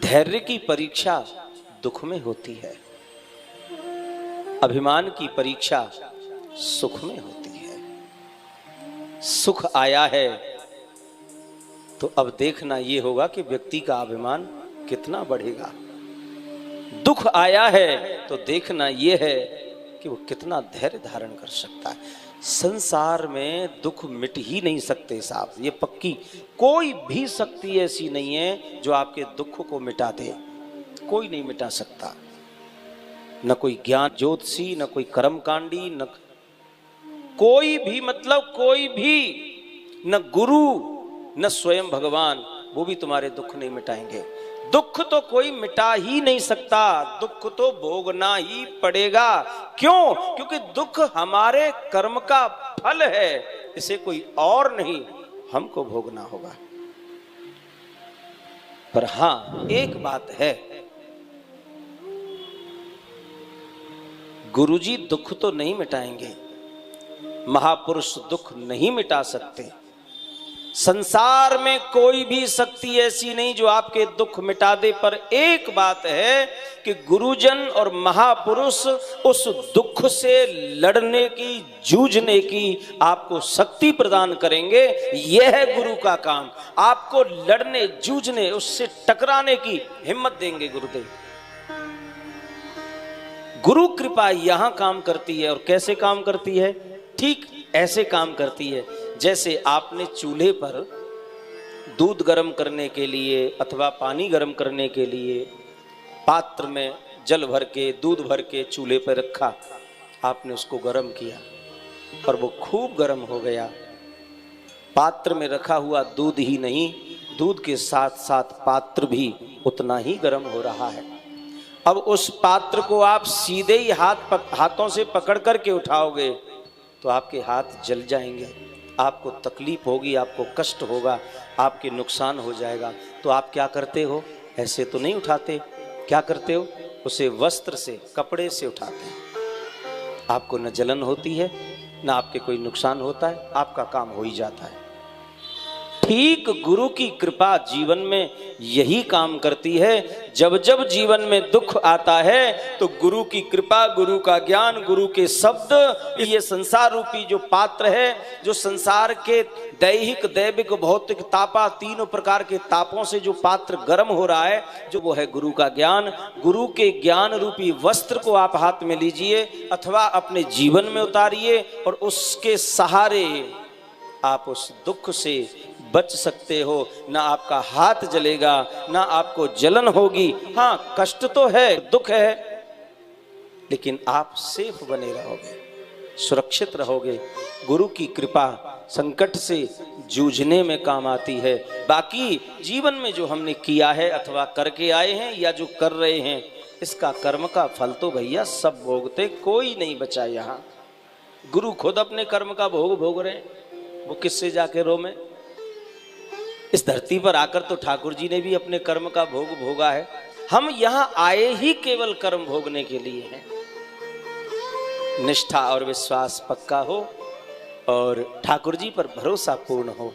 धैर्य की परीक्षा दुख में होती है, अभिमान की परीक्षा सुख में होती है। सुख आया है तो अब देखना यह होगा कि व्यक्ति का अभिमान कितना बढ़ेगा। दुख आया है तो देखना यह है कि वो कितना धैर्य धारण कर सकता है। संसार में दुख मिट ही नहीं सकते साहब, ये पक्की कोई भी शक्ति ऐसी नहीं है जो आपके दुख को मिटा दे। कोई नहीं मिटा सकता, न कोई ज्ञान ज्योतिषी, न कोई कर्मकांडी, न कोई भी, मतलब कोई भी, न गुरु, न स्वयं भगवान, वो भी तुम्हारे दुख नहीं मिटाएंगे। दुख तो कोई मिटा ही नहीं सकता, दुख तो भोगना ही पड़ेगा। क्यों? क्योंकि दुख हमारे कर्म का फल है, इसे कोई और नहीं, हमको भोगना होगा। पर हां, एक बात है, गुरुजी दुख तो नहीं मिटाएंगे, महापुरुष दुख नहीं मिटा सकते। संसार में कोई भी शक्ति ऐसी नहीं जो आपके दुख मिटा दे। पर एक बात है कि गुरुजन और महापुरुष उस दुख से लड़ने की, जूझने की आपको शक्ति प्रदान करेंगे। यह है गुरु का काम, आपको लड़ने, जूझने, उससे टकराने की हिम्मत देंगे गुरुदेव। गुरु कृपा यहां काम करती है। और कैसे काम करती है? ठीक ऐसे काम करती है जैसे आपने चूल्हे पर दूध गर्म करने के लिए अथवा पानी गर्म करने के लिए पात्र में जल भर के, दूध भर के चूल्हे पर रखा, आपने उसको गर्म किया और वो खूब गर्म हो गया। पात्र में रखा हुआ दूध ही नहीं, दूध के साथ साथ पात्र भी उतना ही गर्म हो रहा है। अब उस पात्र को आप सीधे ही हाथों से पकड़ करके उठाओगे तो आपके हाथ जल जाएंगे, आपको तकलीफ होगी, आपको कष्ट होगा, आपके नुकसान हो जाएगा। तो आप क्या करते हो? ऐसे तो नहीं उठाते। क्या करते हो? उसे वस्त्र से, कपड़े से उठाते हैं। आपको न जलन होती है, न आपके कोई नुकसान होता है, आपका काम हो ही जाता है। ठीक गुरु की कृपा जीवन में यही काम करती है। जब जब जीवन में दुख आता है तो गुरु की कृपा, गुरु का ज्ञान, गुरु के शब्द, ये संसार रूपी जो पात्र है, जो संसार के दैहिक, दैविक, भौतिक, तापा, तीनों प्रकार के तापों से जो पात्र गर्म हो रहा है, जो वो है गुरु का ज्ञान। गुरु के ज्ञान रूपी वस्त्र को आप हाथ में लीजिए अथवा अपने जीवन में उतारिए और उसके सहारे आप उस दुख से बच सकते हो। ना आपका हाथ जलेगा, ना आपको जलन होगी। हाँ, कष्ट तो है, दुख है, लेकिन आप सेफ बने रहोगे, सुरक्षित रहोगे। गुरु की कृपा संकट से जूझने में काम आती है। बाकी जीवन में जो हमने किया है अथवा करके आए हैं या जो कर रहे हैं, इसका कर्म का फल तो भैया सब भोगते, कोई नहीं बचा यहाँ। गुरु खुद अपने कर्म का भोग भोग रहे हैं, वो किससे जाके रोमे? इस धरती पर आकर तो ठाकुर जी ने भी अपने कर्म का भोग भोगा है। हम यहाँ आए ही केवल कर्म भोगने के लिए हैं। निष्ठा और विश्वास पक्का हो और ठाकुर जी पर भरोसा पूर्ण हो।